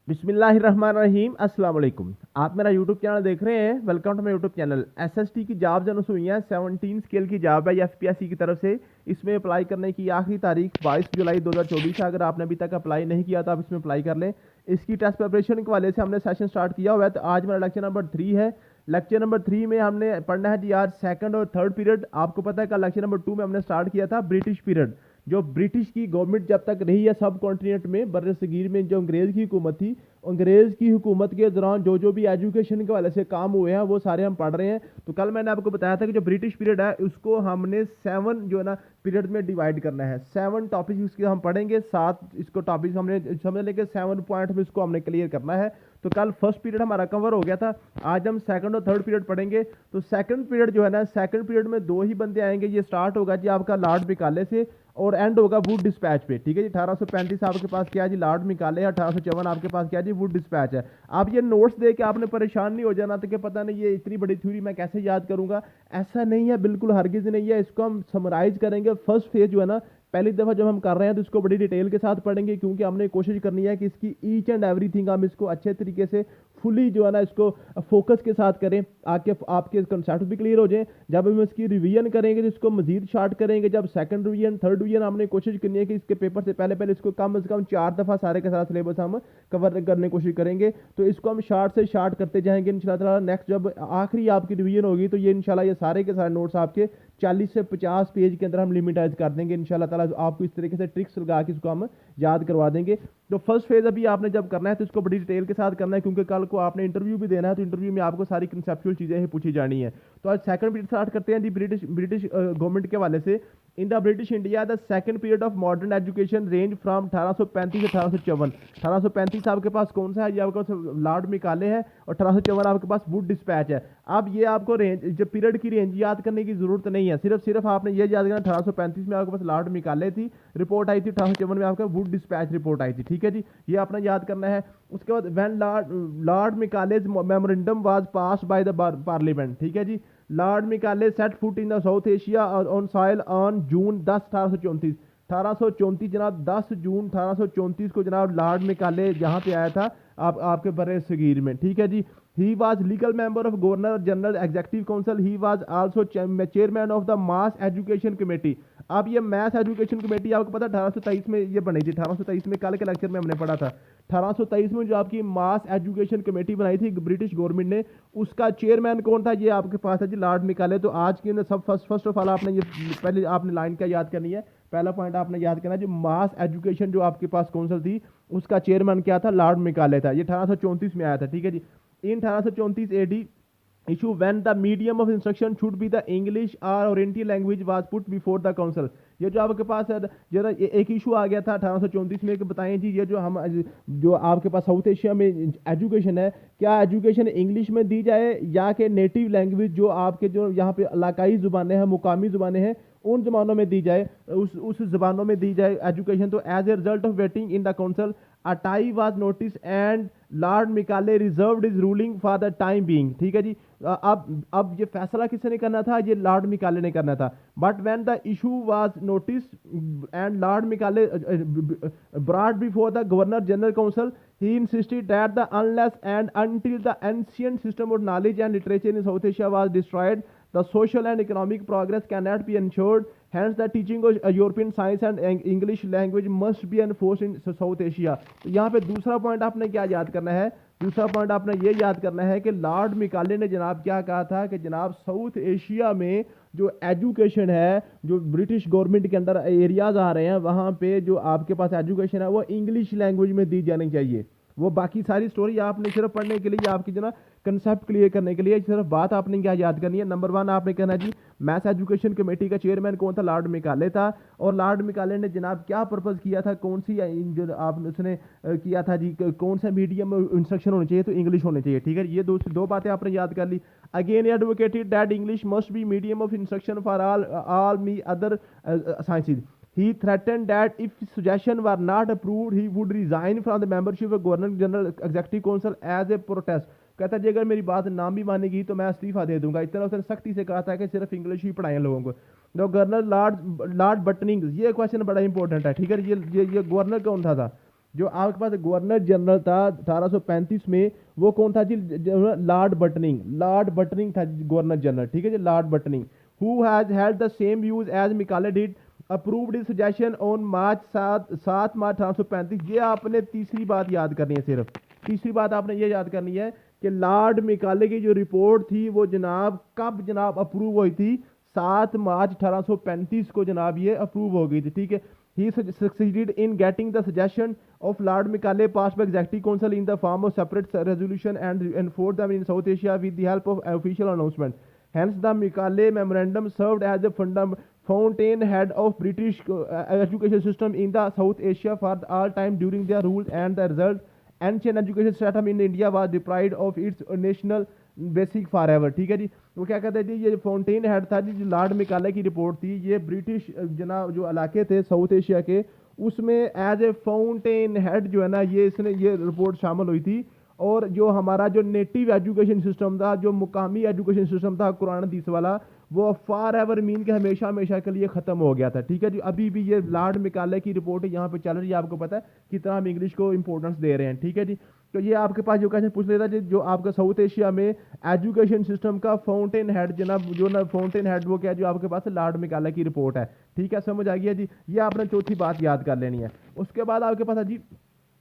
बिस्मिल्लाहिर्रहमानिर्रहीम अस्सलाम वालेकुम। आप मेरा यूट्यूब चैनल देख रहे हैं। Welcome to my YouTube channel. SST की जॉब जो हुई है 17 स्केल की जॉब है ये एफपीएससी की तरफ से। इसमें अप्लाई करने की आखिरी तारीख 22 जुलाई 2024 है। अगर आपने अभी तक अप्लाई नहीं किया तो आप इसमें अप्लाई कर लें। इसकी टेस्ट प्रिपरेशन के वाले से हमने सेशन स्टार्ट किया हुआ है। तो आज मेरा लेक्चर नंबर 3 है। लेक्चर नंबर 3 में हमने पढ़ना है जी आज सेकंड और थर्ड पीरियड। आपको पता है कल लेक्चर नंबर 2 में हमने स्टार्ट किया था ब्रिटिश पीरियड। जो ब्रिटिश की गवर्नमेंट जब तक रही है सब कॉन्टिनेंट में बर्र सगीर में, जो अंग्रेज़ की हुकूमत थी, अंग्रेज़ की हुकूमत के दौरान जो भी एजुकेशन के वाले से काम हुए हैं वो सारे हम पढ़ रहे हैं। तो कल मैंने आपको बताया था कि जो ब्रिटिश पीरियड है उसको हमने 7 जो है ना पीरियड में डिवाइड करना है। 7 टॉपिक इसके हम पढ़ेंगे। 7 इसको टॉपिक हमने समझ लेंगे 7 पॉइंट में इसको हमने क्लियर करना है। तो कल फर्स्ट पीरियड हमारा कवर हो गया था। आज हम सेकंड और थर्ड पीरियड पढ़ेंगे। तो सेकंड पीरियड जो है ना, सेकंड पीरियड में 2 ही बंदे आएंगे। ये स्टार्ट होगा जी आपका लॉर्ड मिकाले से और एंड होगा वुड डिस्पैच पे। ठीक है जी। 1835 आपके पास क्या है जी, लॉर्ड मिकाले है। 1854 आपके पास क्या है जी, वुड डिस्पैच है। आप ये नोट्स दे के आपने परेशान नहीं हो जाना तो कि पता नहीं ये इतनी बड़ी थ्योरी मैं कैसे याद करूंगा। ऐसा नहीं है, बिल्कुल हरगिज नहीं है। इसको हम समराइज करेंगे। फर्स्ट फेज जो है ना, पहली दफ़ा जब हम कर रहे हैं तो इसको बड़ी डिटेल के साथ पढ़ेंगे, क्योंकि हमने कोशिश करनी है कि इसकी ईच एंड एवरीथिंग हम इसको अच्छे तरीके से फुली जो है ना इसको फोकस के साथ करें। आपके कंसेप्ट भी क्लियर हो जाए। जब हम इसकी रिवीजन करेंगे तो इसको मजीद शार्ट करेंगे। जब सेकंड रिवीजन थर्ड रिवीजन हमने कोशिश करनी है कि इसके पेपर से पहले पहले इसको कम से कम 4 दफ़ा सारे के साथ सिलेबस हम कवर करने की कोशिश करेंगे। तो इसको हम शार्ट से शार्ट करते जाएंगे इंशाल्लाह ताला। नेक्स्ट जब आखिरी आपकी रिवीजन होगी तो ये इंशाल्लाह ये सारे के सारे नोट्स आपके 40 से 50 पेज के अंदर हम लिमिटाइज कर देंगे इंशाल्लाह ताला। आपको इस तरीके से ट्रिक्स लगा के इसको हम याद करवा देंगे। तो फर्स्ट फेज अभी आपने जब करना है तो इसको बड़ी डिटेल के साथ करना है, क्योंकि कल को आपने इंटरव्यू भी देना है। तो इंटरव्यू में आपको सारी कंसेप्चुअल चीज़ें ही पूछी जानी है। तो आज सेकंड पीरियड स्टार्ट करते हैं जी ब्रिटिश गवर्नमेंट के वाले से। In the British India the second period of modern education range from 1835 से 1854। 1835 आपके पास कौन सा है, ये आपके पास लॉर्ड मिकाले है। और 1854 आपके पास वुड डिस्पैच है। अब ये आपको रेंज जो पीरियड की रेंज याद करने की जरूरत नहीं है। सिर्फ आपने ये याद करना 1835 में आपके पास लॉर्ड मिकाले थी रिपोर्ट आई थी। 1854 में आपका वुड डिस्पैच रिपोर्ट आई थी। ठीक है जी, ये अपना याद करना है। उसके बाद when Lord Macaulay's memorandum was passed by the parliament. ठीक है जी। Lord Macaulay set foot in the South Asia on soil on June 10 1834। 1834 जनाब 10 जून 1834 को जनाब लॉर्ड मिकाले यहाँ पे आया था आपके बरे सगीर में। ठीक है जी। He was legal member of governor general executive council. He was also chairman of the mass education committee. अब ये मास एजुकेशन कमेटी आपको पता 1823 में ये बनी थी। 1823 में कल के लेक्चर में हमने पढ़ा था। 1823 में जो आपकी मास एजुकेशन कमेटी बनाई थी ब्रिटिश गवर्नमेंट ने, उसका चेयरमैन कौन था, ये आपके पास है जी लॉर्ड मिकाले। तो आज के सब फर्स्ट ऑफ ऑल आपने ये पहले आपने लाइन क्या याद करनी है, पहला पॉइंट आपने याद करना है जो मास एजुकेशन जो आपके पास काउंसिल थी उसका चेयरमैन क्या था, लॉर्ड मिकाले था। ये 1834 में आया था। ठीक है जी। इन 1834 AD issue when the medium of instruction should be the English or Oriental language was put before the council। ये जो आपके पास है जरा एक इशू आ गया था 1834 में कि बताएं जी ये जो आपके पास साउथ एशिया में एजुकेशन है, क्या एजुकेशन इंग्लिश में दी जाए या कि नेटिव लैंग्वेज जो आपके जो यहाँ पे इलाकाई ज़ुबानें हैं, मुकामी ज़ुबानें हैं, उन ज़बानों में दी जाए, उस ज़बानों में दी जाए एजुकेशन। तो as a result of voting in the council a tie was notice and Lord Macaulay reserved his ruling for the time being. ठीक है जी। अब ये फैसला किसने करना था, ये लॉर्ड मिकाले ने करना था। But when the issue was notice and Lord Macaulay brought before the governor general council, he insisted that the unless and until the ancient system of knowledge and literature in South Asia was destroyed, the social and economic progress cannot be ensured. Hence, the teaching of European science and English language must be enforced in South Asia। तो यहाँ पे दूसरा point आपने क्या याद करना है, दूसरा पॉइंट आपने ये याद करना है कि लॉर्ड मिकाले ने जनाब क्या कहा था कि जनाब साउथ एशिया में जो एजुकेशन है, जो ब्रिटिश गवर्नमेंट के अंदर एरियाज आ रहे हैं, वहाँ पे जो आपके पास एजुकेशन है वो इंग्लिश लैंग्वेज में दी जानी चाहिए। वो बाकी सारी स्टोरी आपने सिर्फ पढ़ने के लिए, आपकी जो ना कंसेप्ट क्लियर करने के लिए सिर्फ बात आपने क्या याद करनी है। नंबर 1 आपने कहना जी मैथ एजुकेशन कमेटी का चेयरमैन कौन था, लॉर्ड मिकाले था। और लॉर्ड मिकाले ने जनाब क्या पर्पज़ किया था, कौन सी जो आपने उसने किया था जी, कौन सा मीडियम इंस्ट्रक्शन होनी चाहिए, तो इंग्लिश होनी चाहिए। ठीक है, ये दो बातें आपने याद कर ली। Again advocated that English must be medium of instruction for all me other sciences. He threatened that if his suggestion were not approved, he would resign from the membership of Governor General Executive Council as a protest। कहता है अगर मेरी बात ना भी मानेगी तो मैं इस्तीफा दे दूंगा। इतना उसने सख्ती से कहा था कि सिर्फ इंग्लिश ही पढ़ाएं लोगों को। तो गवर्नर लॉर्ड बटनिंग, ये क्वेश्चन बड़ा इंपॉर्टेंट है। ठीक है, ये गवर्नर कौन था जो आपके पास गवर्नर जनरल था 1835 में, वो कौन था जी? Lord Bentinck. लॉर्ड बटनिंग था गवर्नर जनरल, ठीक है जी, Lord Bentinck. Who has held the same views as Macaulay did, approved his suggestion on March 7 March 1835। ये आपने तीसरी बात याद करनी है, सिर्फ तीसरी बात आपने ये याद करनी है कि लॉर्ड मिकाले की जो रिपोर्ट थी वो जनाब कब जनाब अप्रूव हुई थी? 7 मार्च 1835 को जनाब ये अप्रूव हो गई थी, ठीक है। He succeeded in getting the suggestion of Lord Macaulay passed by Executive Council in the form of separate resolution and enforced them in South Asia with the help of official announcement. Hence, the Macaulay Memorandum served as a fountainhead of British education system in the South Asia for all time during their rule, and the result, ancient education system in India was deprived of its national basic for ever, ठीक है जी। वो क्या कहते हैं जी, ये fountain head था जी, जो Lord मिकाले की रिपोर्ट थी, ये ब्रिटिश जना जो इलाके थे साउथ एशिया के, उसमें एज ए फाउंटेन हेड जो है ना, ये इसने ये रिपोर्ट शामिल हुई थी। और जो हमारा जो नेटिव एजुकेशन सिस्टम था, जो मुकामी एजुकेशन सिस्टम था कुरान हदीस वाला, वो फॉर एवर मीन के हमेशा हमेशा के लिए ख़त्म हो गया था, ठीक है जी। अभी भी ये लॉर्ड मिकाले की रिपोर्ट यहाँ पे चल रही है, आपको पता है कितना हम इंग्लिश को इंपॉर्टेंस दे रहे हैं, ठीक है जी। तो ये आपके पास जो क्वेश्चन पूछ लेता है जो आपका साउथ एशिया में एजुकेशन सिस्टम का फाउंटेन हेड जनाब, जो ना फाउंटेन हेड वो क्या है, जो आपके पास लॉर्ड मिकाले की रिपोर्ट है, ठीक है, समझ आ गया जी। ये आपने चौथी बात याद कर लेनी है। उसके बाद आपके पास है जी,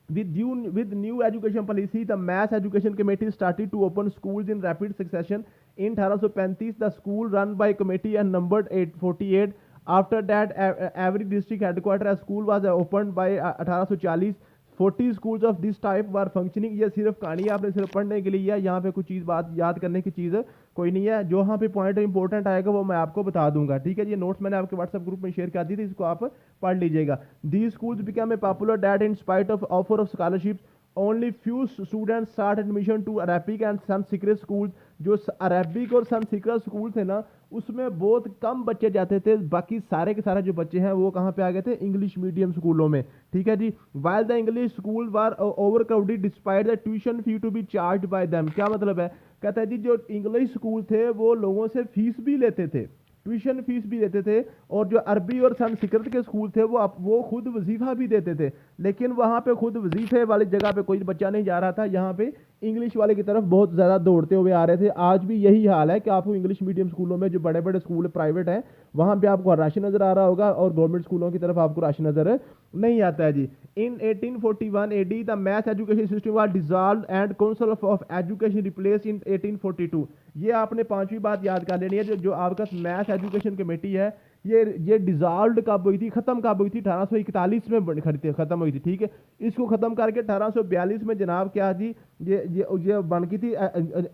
with new education policy, the Mass Education Committee started to open schools in rapid succession. In 1835, the school run by committee and numbered 848. After that, every district headquarter a school was opened by 1840. 40 schools of this type were functioning. ये सिर्फ कहानी आपने सिर्फ पढ़ने के लिए है, यहाँ पे कुछ चीज़ बात याद करने की चीज़ कोई नहीं है। जो यहाँ पे पॉइंट इंपॉर्टेंट आएगा वो मैं आपको बता दूंगा, ठीक है। ये नोट्स मैंने आपके व्हाट्सएप ग्रुप में शेयर कर दी थी, इसको आप पढ़ लीजिएगा। These schools became a popular that in spite of offer of scholarships, only few students sought admission to Arabic and Sanskrit schools. जो अरबिक और संस्कृत स्कूल थे ना, उसमें बहुत कम बच्चे जाते थे, बाकी सारे के सारे जो बच्चे हैं वो कहाँ पे आ गए थे? इंग्लिश मीडियम स्कूलों में, ठीक है जी। While the English school were over crowded despite the tuition fee to be charge by them. क्या मतलब है? कहता है जी जो इंग्लिश स्कूल थे वो लोगों से फीस भी लेते थे, ट्यूशन फीस भी देते थे, और जो अरबी और संस्कृत के स्कूल थे वो खुद वजीफा भी देते थे। लेकिन वहाँ पे खुद वजीफे वाली जगह पे कोई बच्चा नहीं जा रहा था, यहाँ पे इंग्लिश वाले की तरफ बहुत ज़्यादा दौड़ते हुए आ रहे थे। आज भी यही हाल है कि आपको इंग्लिश मीडियम स्कूलों में जो बड़े बड़े स्कूल प्राइवेट हैं वहाँ पे आपको राशि नज़र आ रहा होगा, और गवर्नमेंट स्कूलों की तरफ आपको राशि नज़र नहीं आता है जी। इन 1841 AD the math education system was dissolved and council of education replace इन 1842। ये आपने पांचवी बात याद कर लेनी है, जो आपका मैथ एजुकेशन कमेटी है, ये डिसॉल्व कब हुई थी, खत्म कब हुई थी? 1841 में खत्म हुई थी, ठीक है। इसको खत्म करके 1842 में जनाब क्या जी, ये बन गई थी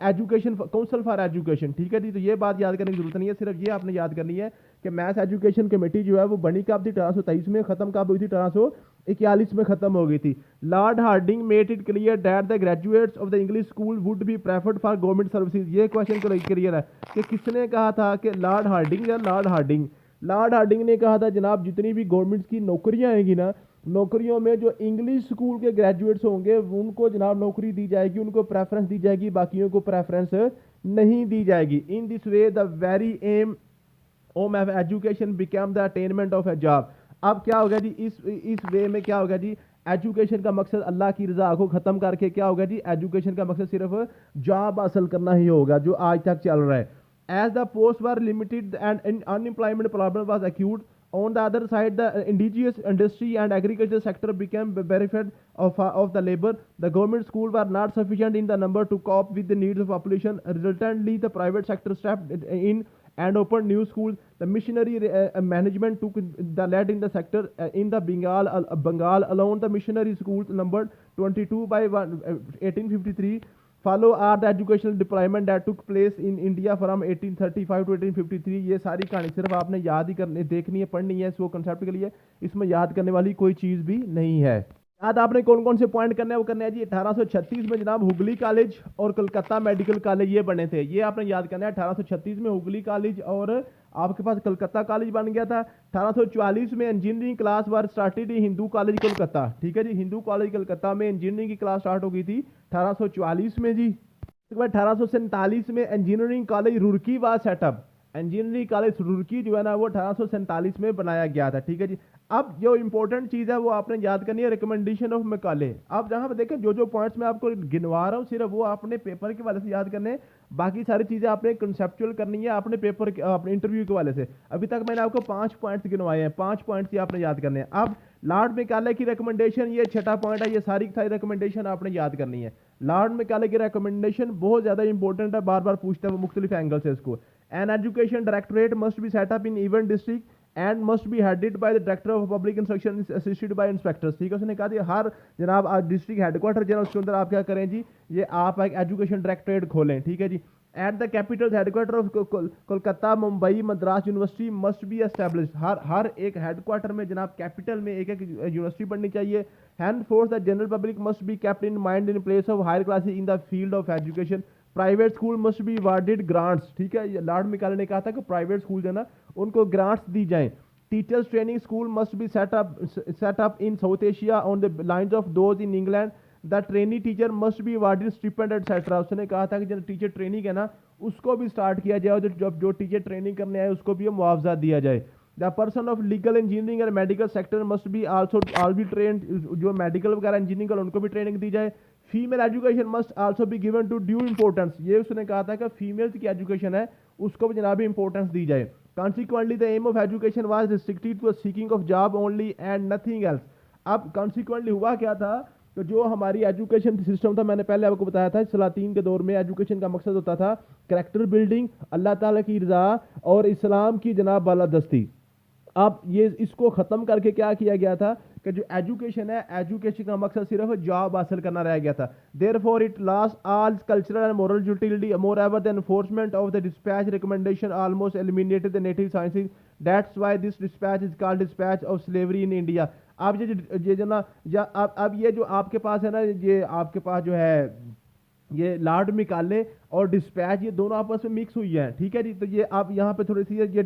एजुकेशन काउंसिल फॉर एजुकेशन, ठीक है जी। तो ये बात याद करने की जरूरत नहीं है, सिर्फ ये आपने याद करनी है कि मैथ एजुकेशन कमेटी जो है वो बनी कब थी? 1823 में। खत्म कब हुई थी? 1841 में खत्म हो गई थी। Lord Hardinge made it clear that the graduates of the English school would be preferred for government services. ये क्वेश्चन क्लियर है कि किसने कहा था? कि लॉर्ड हार्डिंग या लॉर्ड हार्डिंग ने कहा था जनाब जितनी भी गवर्नमेंट की नौकरियां आएंगी ना, नौकरियों में जो इंग्लिश स्कूल के ग्रेजुएट्स होंगे उनको जनाब नौकरी दी जाएगी, उनको प्रेफरेंस दी जाएगी, बाकियों को प्रेफरेंस नहीं दी जाएगी। In this way the very aim of education become the attainment of a job. अब क्या होगा जी, इस वे में क्या होगा जी, एजुकेशन का मकसद अल्लाह की रजा को ख़त्म करके क्या होगा जी, एजुकेशन का मकसद सिर्फ जॉब हासिल करना ही होगा, जो आज तक चल रहा है। As the posts were limited and unemployment problem was acute, on the other side, the indigenous industry and agriculture sector became benefited of the labor. The government schools were not sufficient in the number to cope with the needs of population. Resultantly, the private sector stepped in and opened new schools. The missionary management took the lead in the sector. In the Bengal alone, the missionary schools numbered 22 by 1853. Follow are the educational deployment that took place in India from 1835 to 1853। ये सारी कहानी सिर्फ आपने याद ही करनी देखनी है, पढ़नी है, इसको कंसेप्ट के लिए इसमें याद करने वाली कोई चीज़ भी नहीं है। याद आपने कौन कौन से पॉइंट करने हैं वो करने हैं जी। 1836 में जनाब हुगली कॉलेज और कलकत्ता मेडिकल कॉलेज ये बने थे, ये आपने याद करना है। 1836 में हुगली कॉलेज और आपके पास कलकत्ता कॉलेज बन गया था। 1844 में engineering class were started Hindu college Kolkata, ठीक है जी। हिंदू कॉलेज कलकत्ता में इंजीनियरिंग की क्लास स्टार्ट हो गई थी 1844 में जी। उसके बाद 1847 में इंजीनियरिंग कॉलेज रुड़की व सेटअप, इंजीनियरिंग कॉलेज रुड़की जो है ना वो 1847 में बनाया गया था, ठीक है जी। अब जो इंपॉर्टेंट चीज़ है वो आपने याद करनी है, रिकमेंडेशन ऑफ मैकाले। अब जहाँ पे देखें जो जो पॉइंट्स मैं आपको गिनवा रहा हूँ सिर्फ वो आपने पेपर के वाले से याद करने हैं, बाकी सारी चीज़ें आपने कंसेप्चुअल करनी है आपने पेपर अपने इंटरव्यू के वाले से। अभी तक मैंने आपको 5 पॉइंट्स गिनवाए हैं, 5 पॉइंट्स ही आपने याद करने हैं। अब लॉर्ड मैकाले की रिकमेंडेशन, ये छठा पॉइंट है, ये सारी की सारी रिकमेंडेशन आपने याद करनी है। लॉर्ड मैकाले की रिकमेंडेशन बहुत ज़्यादा इंपॉर्टेंट है, बार बार पूछता है वो मुख्तलिफ एंगल से इसको। An education directorate must be set up in even district and must be headed by the director of public instruction assisted by inspectors. ठीक है, उसने कहा दिया हर जनाब डिस्ट्रिक्ट हेडक्वार्टर जो है उसके अंदर आप क्या करें जी, ये आप एक एजुकेशन डायरेक्टरेट खोलें। ठीक है जी। At the capital headquarter of Kolkata Mumbai Madras university must be establish. हर एक हेडक्वार्टर में जनाब कैपिटल में एक एक यूनिवर्सिटी बननी चाहिए। Hand force the general public must be kept in mind in place of higher classes in the field of education. Private school must be awarded grants. ठीक है, लॉर्ड मैकाले ने कहा था कि प्राइवेट स्कूल जो है ना उनको ग्रांट्स दी जाएं। Teachers training school must B set up in south Asia on the lines of those in England. The trainee teacher must be awarded stipend etcetera. उसने कहा था कि जो टीचर ट्रेनिंग है ना उसको भी स्टार्ट किया जाए, और जो टीचर ट्रेनिंग करने आए उसको भी मुआवजा दिया जाए। The person of legal engineering and medical sector must be also all be train, जो मेडिकल वगैरह इंजीनियरिंग उनको भी ट्रेनिंग दी जाए। Female education must also be given to due importance. ये उसने कहा था कि फीमेल्स की एजुकेशन है उसको भी जनाब इंपॉर्टेंस दी जाए। Consequently, the aim of education was restricted to a seeking of job only and nothing else. अब consequently हुआ क्या था तो जो हमारी एजुकेशन सिस्टम था, मैंने पहले आपको बताया था सलातीन के दौर में एजुकेशन का मकसद होता था कैरेक्टर बिल्डिंग, अल्लाह ताला की रज़ा और इस्लाम की जनाब बालादस्ती। अब ये इसको ख़त्म करके क्या किया गया था कि जो एजुकेशन है, एजुकेशन का मकसद सिर्फ जॉब हासिल करना रह गया था। Therefore it lost all cultural and moral utility. More ever the enforcement of the dispatch recommendation almost eliminated the native sciences. That's why this dispatch is called dispatch of slavery in India. अब ये जो ना अब ये जो आपके पास है ना, ये आपके पास जो है ये लॉर्ड मैकाले और डिस्पैच, ये दोनों आपस में मिक्स हुई है। ठीक है जी, तो ये आप यहाँ पे थोड़ी सी ये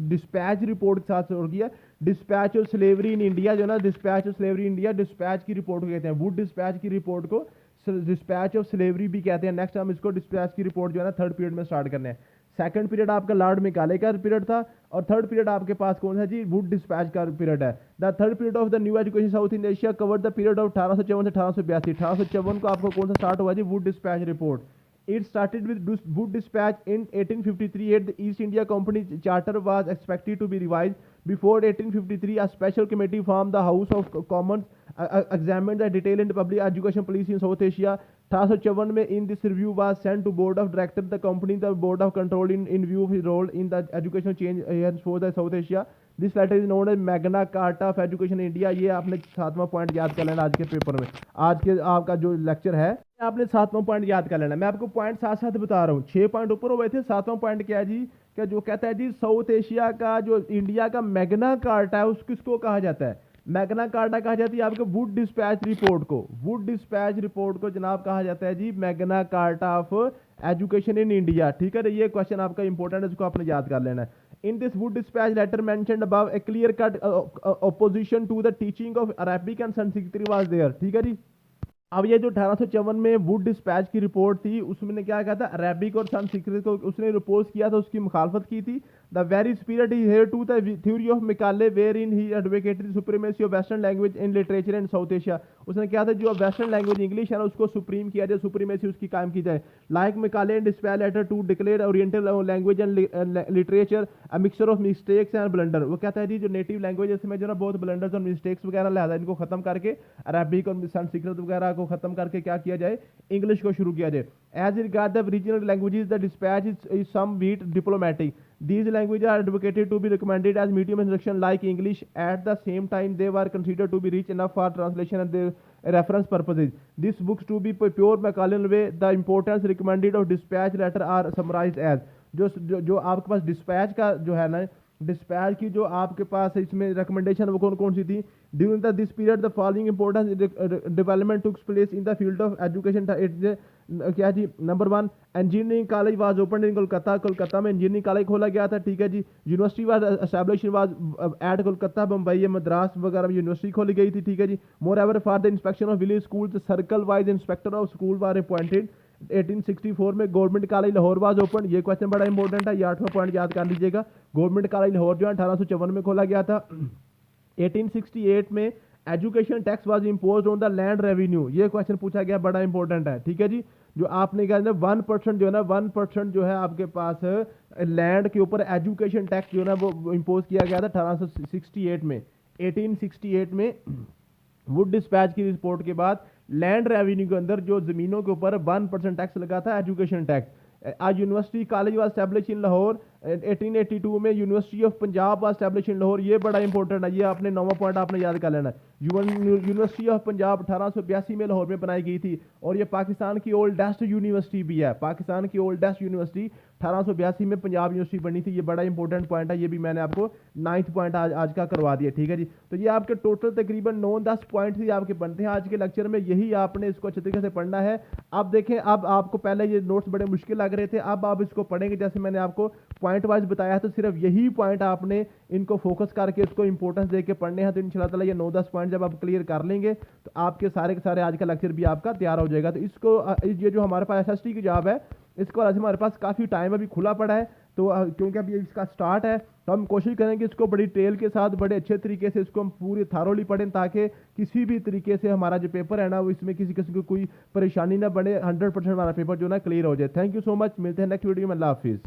डिस्पैच रिपोर्ट के साथ हो गई है। Dispatch of slavery in India जो ना, dispatch of slavery India dispatch की रिपोर्ट को कहते हैं। वुड डिस्पैच की रिपोर्ट को डिस्पैच ऑफ स्लेवरी भी कहते हैं। नेक्स्ट हम इसको डिस्पैच की रिपोर्ट जो है ना थर्ड पीरियड में स्टार्ट करने हैं। सेकंड पीरियड आपका लॉर्ड मैकाले का पीरियड था और थर्ड पीरियड आपके पास कौन सा जी, वुड डिस्पैच का पीरियड है। The third period of the new education south in Asia covered the period of 1854 से 1882। 1854 को आपको कौन सा स्टार्ट हुआ जी, Wood dispatch report. It started with Wood Dispatch in 1853. The East India Company charter was expected to be revised. Before 1853, a special committee from the House of Commons examined the detail in public education policy in South Asia. 1854 में in this review was sent to board of directors the company the board of control in view of his role in the educational change for the South Asia. This letter is known as Magna Carta of education India. ये आपने 7वां point याद कर लेना आज के paper में। आज के आपका जो लेक्चर है आपने 7वां पॉइंट याद कर लेना। मैं आपको पॉइंट साथ साथ बता रहा हूँ, 6 पॉइंट ऊपर हुए थे, 7वां पॉइंट क्या है जी, क्या जो कहता है जी साउथ एशिया का जो इंडिया का मैग्ना कार्टा है उसको किसको कहा जाता है, मैग्ना कार्टा कहा जाती है आपके वुड डिस्पैच रिपोर्ट को। वुड डिस्पैच रिपोर्ट को जनाब कहा जाता है जी Magna Carta of education in India. ठीक है, ये क्वेश्चन आपका इंपॉर्टेंट है, इसको आपने याद कर लेना है। In this Wood Dispatch letter mentioned above, a clear-cut opposition to the teaching of Arabic and Sanskrit was there. ठीक है जी। अब ये जो 1854 में वुड डिस्पैच की रिपोर्ट थी उसमें क्या कहा था, अरेबिक और संस्कृत को उसने रिपोज किया था, उसकी मुखालफत की थी। The very spirit is here to the theory of Macaulay where in he advocated supremacy of western language in literature and South Asia. उसने क्या था, जो वेस्टर्न लैंग्वेज इंग्लिश है ना उसको सुप्रीम किया जाए, सुप्रीमेसी उसकी कायम की जाए। Like Macaulay and dispatch letter to declare oriental language and literature a mixture of mistakes and blunder. वो कहता है जी जो नेटिव लैंग्वेज इसमें जो ना बहुत ब्लंडर्स और मिस्टेक्स वगैरह लिहाजा इनको खत्म करके अरेबिक और संस्कृत वगैरह को खत्म करके क्या किया जाए, इंग्लिश को शुरू किया जाए। As regard the regional languages the dispatch is some bit diplomatic. These languages are advocated to be recommended as medium instruction like English. At the same time, they were considered to be rich enough for translation and the reference purposes. These books to be pure Macaulay way. The importance recommended of dispatch letter are summarized as जो आपके पास dispatch का जो है ना, dispatch की जो आपके पास इसमें रिकमेंडेशन वो कौन कौन सी थी। During the this period the following important development took place in the field of education. क्या जी, number 1 engineering college was open in Kolkata. Kolkata में इंजीनियरिंग कॉलेज खोला गया था। ठीक है जी। University was establish was at Kolkata, Bombay, Madras वगैरह में यूनिवर्सिटी खोली गई थी। ठीक है जी। Moreover for the inspection of village school circle wise inspector of school war appointed. 1864 में government college Lahore was open. ये क्वेश्चन बड़ा इंपॉर्टेंट है, ये 8वां पॉइंट याद कर लीजिएगा। गवर्नमेंट कॉलेज लाहौर जो है 1854 में खोला गया था। 1868 में education tax was imposed on the land revenue, ये क्वेश्चन पूछा गया, बड़ा इंपॉर्टेंट है, ठीक है जी। जो आपने कहा 1% जो है ना, 1% जो है आपके पास लैंड के ऊपर एजुकेशन टैक्स जो है ना वो इम्पोज किया गया था 1868 में। 1868 में वुड डिस्पैच की रिपोर्ट के बाद लैंड रेवेन्यू के अंदर जो जमीनों के ऊपर 1% टैक्स लगा था, एजुकेशन टैक्स। आज university college was establish in Lahore. 1882 में university of Punjab was establish in Lahore, ये बड़ा इंपॉर्टेंट है, ये आपने 9वां पॉइंट आपने याद कर लेना है। यूनिवर्सिटी ऑफ पंजाब 1882 में लाहौर में बनाई गई थी, और ये पाकिस्तान की ओल्डेस्ट यूनिवर्सिटी भी है। पाकिस्तान की ओल्डेस्ट यूनिवर्सिटी 1882 में पंजाब यूनिवर्सिटी बनी थी, ये बड़ा इंपॉर्टेंट पॉइंट है, ये भी मैंने आपको 9th पॉइंट आज का करवा दिया, ठीक है जी। तो ये आपके टोटल तकरीबन 9-10 पॉइंट ही आपके बनते हैं आज के लेक्चर में, यही आपने इसको अच्छे तरीके से पढ़ना है। अब देखें, अब आपको पहले ये नोट्स बड़े मुश्किल लग रहे थे, अब आप इसको पढ़ेंगे जैसे मैंने आपको पॉइंट वाइज बताया, तो सिर्फ यही पॉइंट आपने इनको फोकस करके इसको इंपॉर्टेंस देके पढ़ने हैं। तो इंशाल्लाह ताला ये 9-10 पॉइंट जब आप क्लियर कर लेंगे तो आपके सारे के सारे आज का लेक्चर भी आपका तैयार हो जाएगा। तो इसको ये जो हमारे पास SST की जॉब है, इसको आज हमारे पास काफ़ी टाइम अभी खुला पड़ा है, तो क्योंकि अभी इसका स्टार्ट है, तो हम कोशिश करेंगे इसको बड़ी टेल के साथ बड़े अच्छे तरीके से इसको हम पूरी थारोली पढ़ें, ताकि किसी भी तरीके से हमारा जो पेपर है ना वो इसमें किसी किस्म की कोई परेशानी ना बने, 100% हमारा पेपर जो ना क्लियर हो जाए। थैंक यू सो मच, मिलते हैं नेक्स्ट वीडियो में, अल्लाह हाफिज़।